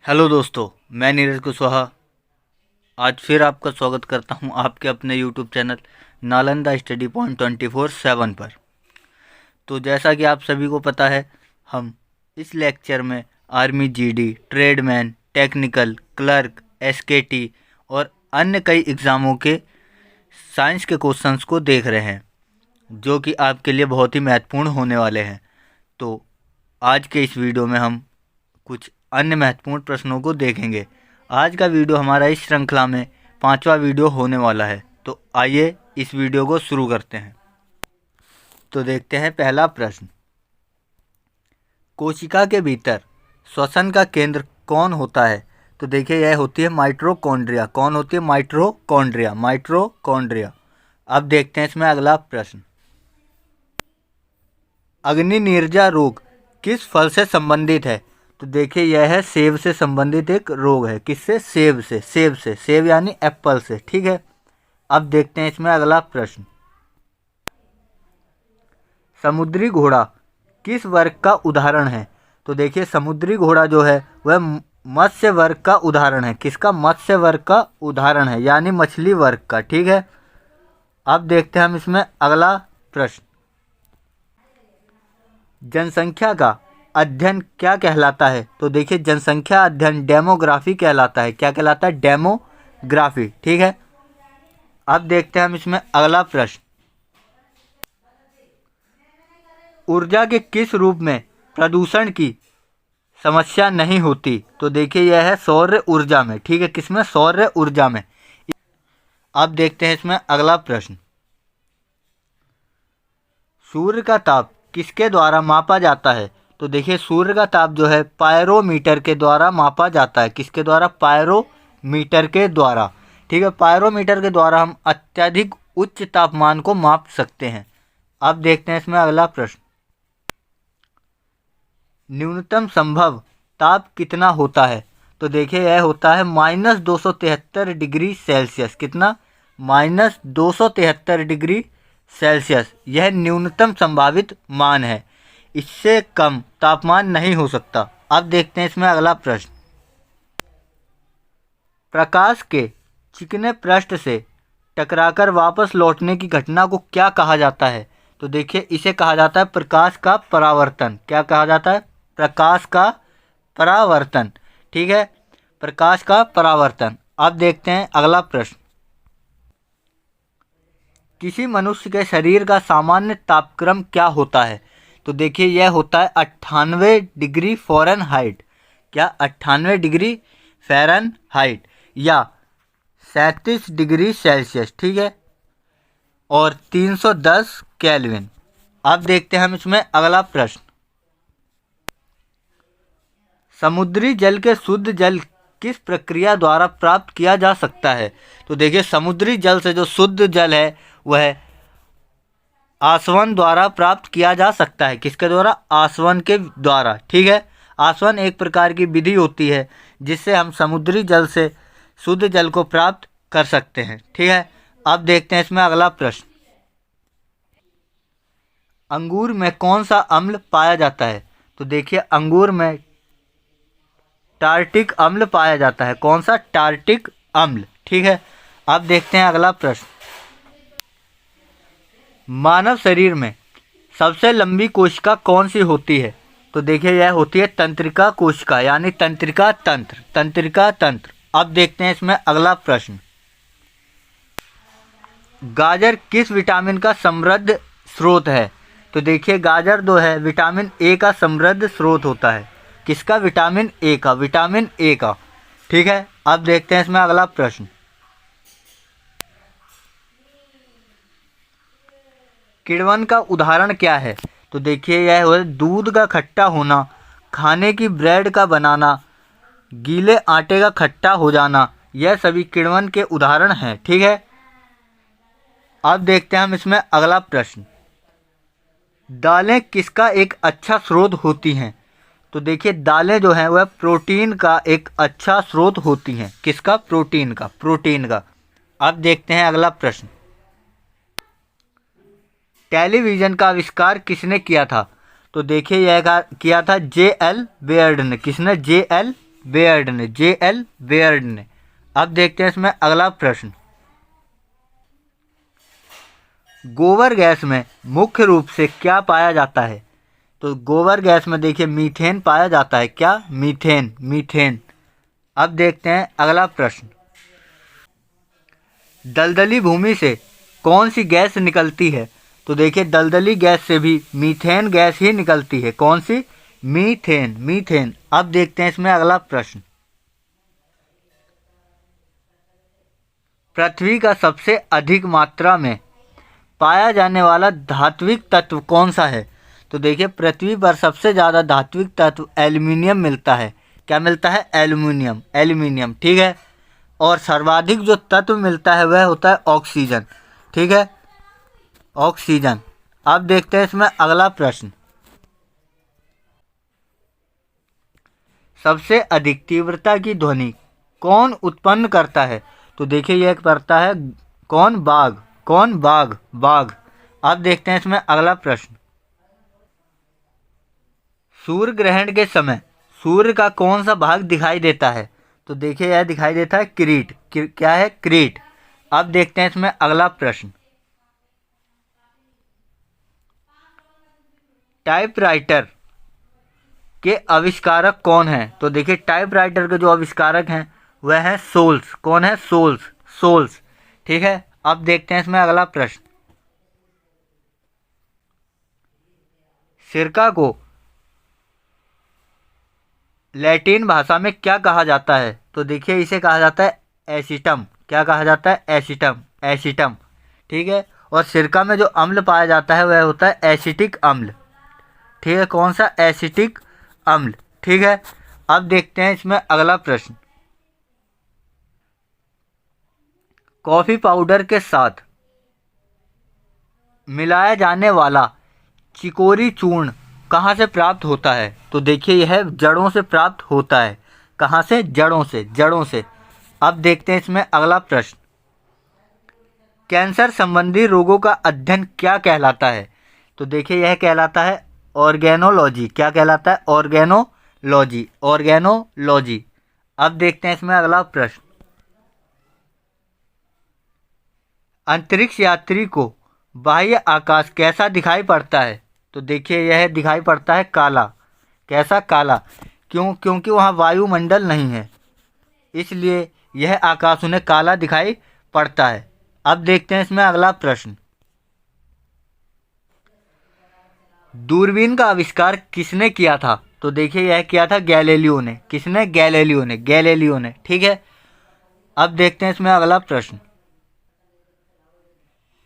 Hello दोस्तों, मैं नीरज कुशवाहा आज फिर आपका स्वागत करता हूं आपके अपने YouTube channel Nalanda study point 24/7 पर। तो जैसा कि आप सभी को पता है, हम इस लेक्चर में army GD, tradesman, technical, clerk, एसकेटी और अन्य कई एग्ज़ामों के साइंस के क्वेश्चंस को देख रहे हैं, जो कि आपके लिए बहुत ही महत्वपूर्ण होने वाले हैं। तो आज के इस वीडियो में हम कुछ अन्य महत्वपूर्ण प्रश्नों को देखेंगे। आज का वीडियो हमारा इस श्रृंखला में 5वां वीडियो होने वाला है। तो आइए इस वीडियो को शुरू करते हैं। तो देखते हैं पहला प्रश्न। कोशिका के भीतर श्वसन का केंद्र कौन होता है? तो देखिए, यह होती है माइटोकॉन्ड्रिया। कौन होती है? माइटोकॉन्ड्रिया। माइटोकॉन्ड्रिया। अब देखते हैं इसमें अगला प्रश्न। अग्नि नीरजा रोग किस फल से संबंधित है? तो देखिए, यह है सेब से संबंधित एक रोग है। किससे? सेब से। सेब यानी एप्पल से। ठीक है। अब देखते हैं इसमें अगला प्रश्न। समुद्री घोड़ा किस वर्ग का उदाहरण है? तो देखिए, समुद्री घोड़ा जो है वह मत्स्य वर्ग का उदाहरण है। किसका? मत्स्य वर्ग का उदाहरण है, यानी मछली वर्ग का। ठीक है। अब देखते हैं हम इसमें अगला प्रश्न। जनसंख्या का अध्ययन क्या कहलाता है? तो देखिए, जनसंख्या अध्ययन डेमोग्राफी कहलाता है। क्या कहलाता है? डेमोग्राफी। ठीक है। अब देखते हैं हम इसमें अगला प्रश्न। ऊर्जा के किस रूप में प्रदूषण की समस्या नहीं होती? तो देखिए, यह है सौर ऊर्जा में। ठीक है। किसमें? सौर ऊर्जा में। अब देखते हैं इसमें अगला प्रश्न। सूर्य का ताप किसके द्वारा मापा जाता है? तो देखिए, सूर्य का ताप जो है पायरोमीटर के द्वारा मापा जाता है। किसके द्वारा? पायरोमीटर के द्वारा। ठीक है। पायरोमीटर के द्वारा हम अत्यधिक उच्च तापमान को माप सकते हैं। अब देखते हैं इसमें अगला प्रश्न। न्यूनतम संभव ताप कितना होता है? तो देखिए, यह होता है -273 डिग्री सेल्सियस। कितना? -273 डिग्री सेल्सियस। यह न्यूनतम संभावित मान है। इससे कम तापमान नहीं हो सकता। अब देखते हैं इसमें अगला प्रश्न। प्रकाश के चिकने पृष्ठ से टकराकर वापस लौटने की घटना को क्या कहा जाता है? तो देखिए, इसे कहा जाता है प्रकाश का परावर्तन। क्या कहा जाता है? प्रकाश का परावर्तन। ठीक है। प्रकाश का परावर्तन। अब देखते हैं अगला प्रश्न। किसी मनुष्य के शरीर का सामान्य तापक्रम क्या होता है? तो देखिए, यह होता है 98 डिग्री फ़ारेनहाइट। क्या? 98 डिग्री फ़ारेनहाइट या 37 डिग्री सेल्सियस। ठीक है। और 310 केल्विन। अब देखते हैं हम इसमें अगला प्रश्न। समुद्री जल के शुद्ध जल किस प्रक्रिया द्वारा प्राप्त किया जा सकता है? तो देखिए, समुद्री जल से जो शुद्ध जल है वह आसवन द्वारा प्राप्त किया जा सकता है। किसके द्वारा? आसवन के द्वारा। ठीक है। आसवन एक प्रकार की विधि होती है जिससे हम समुद्री जल से शुद्ध जल को प्राप्त कर सकते हैं। ठीक है। अब देखते हैं इसमें अगला प्रश्न। अंगूर में कौन सा अम्ल पाया जाता है? तो देखिए, अंगूर में टार्टिक अम्ल पाया जाता है। कौन सा? टार्टिक अम्ल। ठीक है। अब देखते हैं अगला प्रश्न। मानव शरीर में सबसे लंबी कोशिका कौन सी होती है? तो देखिए, यह होती है तंत्रिका कोशिका, यानी तंत्रिका तंत्र। तंत्रिका तंत्र। अब देखते हैं इसमें अगला प्रश्न। गाजर किस विटामिन का समृद्ध स्रोत है? तो देखिए, गाजर जो है विटामिन ए का समृद्ध स्रोत होता है। किसका? विटामिन ए का। विटामिन ए का। ठीक है। अब देखते हैं इसमें अगला प्रश्न। किण्वन का उदाहरण क्या है? तो देखिए, यह है दूध का खट्टा होना, खाने की ब्रेड का बनाना, गीले आटे का खट्टा हो जाना। यह सभी किण्वन के उदाहरण हैं। ठीक है। अब देखते हैं हम इसमें अगला प्रश्न। दालें किसका एक अच्छा स्रोत होती हैं? तो देखिए, दालें जो हैं वह प्रोटीन का एक अच्छा स्रोत होती हैं। किसका? प्रोटीन का। प्रोटीन का। अब देखते हैं अगला प्रश्न। टेलीविज़न का आविष्कार किसने किया था? तो देखिए, यह किया था जे एल बेयर्ड ने। किसने? जे एल बेयर्ड ने, J.L. बेयर्ड ने। अब देखते हैं इसमें अगला प्रश्न। गोबर गैस में मुख्य रूप से क्या पाया जाता है? तो गोबर गैस में देखिए मीथेन पाया जाता है। क्या? Methane, methane. अब देखते हैं अगला प्रश्न। दलदली भूमि से कौन सी गैस निकलती है? तो देखिए दलदली गैस से भी मीथेन गैस ही निकलती है। कौन सी? Methane, methane. अब देखते हैं इसमें अगला प्रश्न। पृथ्वी का सबसे अधिक मात्रा में पाया जाने वाला धात्विक तत्व कौन सा है? तो देखिए पृथ्वी पर सबसे ज़्यादा धात्विक तत्व एल्युमिनियम मिलता है। क्या मिलता है? Aluminium, aluminium. ठीक है। और सर्वाधिक जो तत्व मिलता है वह होता है ऑक्सीजन। ठीक है, ऑक्सीजन। अब देखते हैं इसमें अगला प्रश्न। सबसे अधिक तीव्रता की ध्वनि कौन उत्पन्न करता है? तो देखिए यह करता है कौन? बाघ। कौन? बाघ, बाघ। अब देखते हैं इसमें अगला प्रश्न। सूर्य ग्रहण के समय सूर्य का कौन सा भाग दिखाई देता है? तो देखिए यह दिखाई देता है क्रीट। क्या है? क्रीट। अब देखते हैं इसमें अगला प्रश्न। टाइपराइटर के आविष्कारक कौन हैं? तो देखिए टाइपराइटर के जो आविष्कारक हैं वह है सोल्स। कौन है? Souls, souls. ठीक है। अब देखते हैं इसमें अगला प्रश्न। सिरका को लैटिन भाषा में क्या कहा जाता है? तो देखिए इसे कहा जाता है एसिटम। क्या कहा जाता है? एसिटम, एसिटम। ठीक है। और सिरका में जो अम्ल पाया जाता है वह होता है एसिटिक अम्ल। ठीक है। कौन सा? एसिटिक अम्ल। ठीक है। अब देखते हैं इसमें अगला प्रश्न। कॉफ़ी पाउडर के साथ मिलाया जाने वाला चिकोरी चूर्ण कहाँ से प्राप्त होता है? तो देखिए यह जड़ों से प्राप्त होता है। कहाँ से? जड़ों से, जड़ों से। अब देखते हैं इसमें अगला प्रश्न। कैंसर संबंधी रोगों का अध्ययन क्या कहलाता है? तो देखिए यह कहलाता है ऑर्गेनोलॉजी। क्या कहलाता है? Organology, organology. अब देखते हैं इसमें अगला प्रश्न। अंतरिक्ष यात्री को बाह्य आकाश कैसा दिखाई पड़ता है? तो देखिए यह दिखाई पड़ता है काला। कैसा? काला। क्यों? क्योंकि वहाँ वायुमंडल नहीं है, इसलिए यह आकाश उन्हें काला दिखाई पड़ता है। अब देखते हैं इसमें अगला प्रश्न। दूरबीन का आविष्कार किसने किया था? तो देखिए यह किया था गैलीलियो ने। किसने? गैलीलियो ने, गैलीलियो ने। ठीक है। अब देखते हैं इसमें अगला प्रश्न।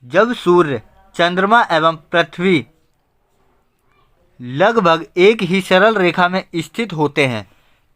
जब सूर्य, चंद्रमा एवं पृथ्वी लगभग एक ही सरल रेखा में स्थित होते हैं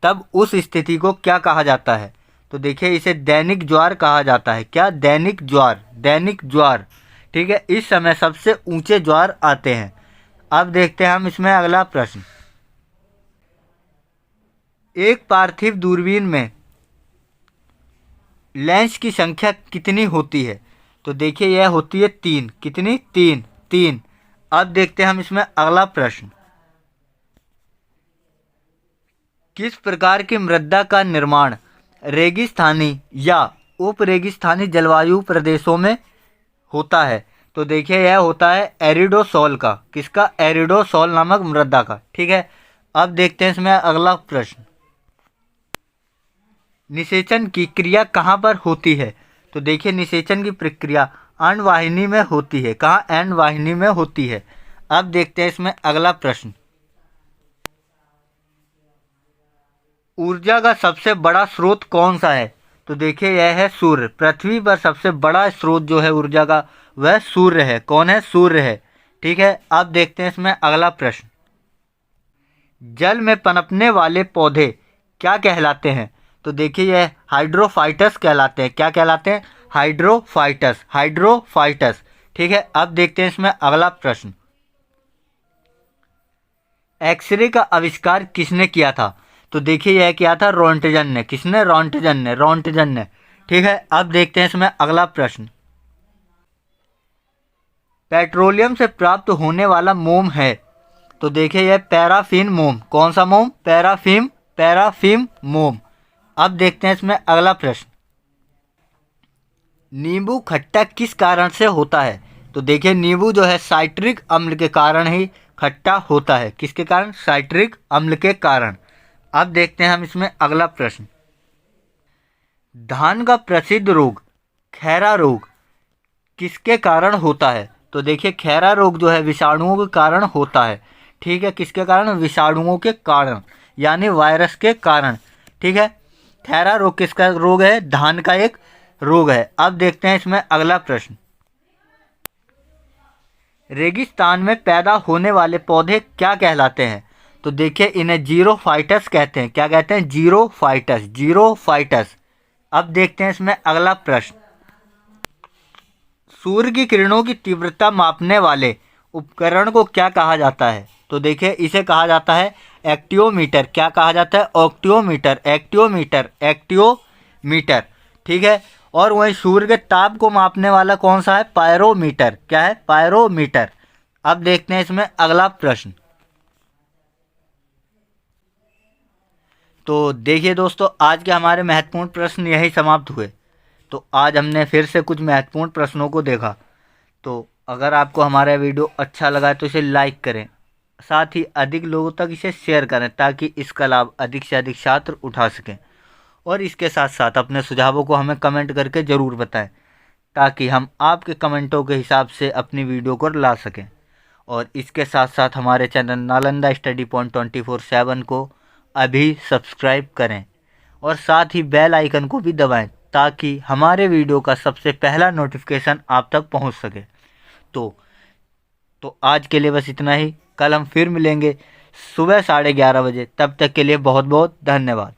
तब उस स्थिति को क्या कहा जाता है? तो देखिए इसे दैनिक ज्वार कहा जाता है। क्या? दैनिक ज्वार, दैनिक ज्वार। ठीक है। इस समय सबसे ऊंचे ज्वार आते हैं। अब देखते हैं हम इसमें अगला प्रश्न। एक पार्थिव दूरबीन में लेंस की संख्या कितनी होती है? तो देखिए यह होती है 3। कितनी? 3, 3। अब देखते हैं हम इसमें अगला प्रश्न। किस प्रकार की मृदा का निर्माण रेगिस्तानी या उप रेगिस्तानी जलवायु प्रदेशों में होता है? तो देखिए यह होता है एरिडोसॉल का। किसका? एरिडोसॉल नामक मृदा का। ठीक है। अब देखते हैं इसमें अगला प्रश्न। निषेचन की क्रिया कहाँ पर होती है? तो देखिए निषेचन की प्रक्रिया अंडवाहिनी में होती है। कहाँ? अंडवाहिनी में होती है। अब देखते हैं इसमें अगला प्रश्न। ऊर्जा का सबसे बड़ा स्रोत कौन सा है? तो देखिए यह है सूर्य। पृथ्वी पर सबसे बड़ा स्रोत जो है ऊर्जा का वह सूर्य है। कौन है? सूर्य है। ठीक है। अब देखते हैं इसमें अगला प्रश्न। जल में पनपने वाले पौधे क्या कहलाते हैं? तो देखिए यह हाइड्रोफाइटस कहलाते हैं। क्या कहलाते हैं? हाइड्रोफाइटस, हाइड्रोफाइटस। ठीक है। अब देखते हैं इसमें अगला प्रश्न। एक्सरे का आविष्कार किसने किया था? तो देखिए यह किया था रोंटजन ने। किसने? रोंटजन ने, रोंटजन ने। ठीक है। अब देखते हैं इसमें अगला प्रश्न। पेट्रोलियम से प्राप्त होने वाला मोम है। तो देखिए यह पैराफिन मोम। कौन सा मोम? पैराफिन पैराफिन मोम। अब देखते हैं इसमें अगला प्रश्न, नींबू खट्टा किस कारण से होता है? तो देखिए नींबू जो है साइट्रिक अम्ल के कारण ही खट्टा होता है। किसके कारण? साइट्रिक अम्ल के कारण। अब देखते हैं हम इसमें अगला प्रश्न, धान का प्रसिद्ध रोग खैरा रोग किसके कारण होता है? तो देखिए खैरा रोग जो है विषाणुओं के कारण होता है। ठीक है, किसके कारण? विषाणुओं के कारण, यानी वायरस के कारण। ठीक है, खैरा रोग किसका रोग है? धान का एक रोग है। अब देखते हैं इसमें अगला प्रश्न, रेगिस्तान में पैदा होने वाले पौधे क्या कहलाते हैं? तो देखिए इन्हें जीरोफाइटस कहते हैं। क्या कहते हैं? जीरोफाइटस, जीरोफाइटस। अब देखते हैं इसमें अगला प्रश्न, सूर्य की किरणों की तीव्रता मापने वाले उपकरण को क्या कहा जाता है? तो देखिए इसे कहा जाता है एक्टियोमीटर। क्या कहा जाता है? ऑक्टियोमीटर, एक्टियोमीटर, एक्टियोमीटर। ठीक है, और वहीं सूर्य के ताप को मापने वाला कौन सा है? पायरोमीटर। क्या है? पायरोमीटर। अब देखते हैं इसमें अगला प्रश्न, तो देखिए दोस्तों आज के हमारे महत्वपूर्ण प्रश्न यही समाप्त हुए। तो आज हमने फिर से कुछ महत्वपूर्ण प्रश्नों को देखा। तो अगर आपको हमारा वीडियो अच्छा लगा तो इसे लाइक करें, साथ ही अधिक लोगों तक इसे शेयर करें ताकि इसका लाभ अधिक से अधिक छात्र उठा सकें। और इसके साथ साथ अपने सुझावों को हमें कमेंट करके ज़रूर बताएं ताकि हम आपके कमेंटों के हिसाब से अपनी वीडियो को ला सकें। और इसके साथ साथ हमारे चैनल नालंदा स्टडी पॉइंट 24/7 को अभी सब्सक्राइब करें और साथ ही बेल आइकन को भी दबाएं ताकि हमारे वीडियो का सबसे पहला नोटिफिकेशन आप तक पहुंच सके। तो आज के लिए बस इतना ही। कल हम फिर मिलेंगे सुबह 11:30 बजे। तब तक के लिए बहुत बहुत धन्यवाद।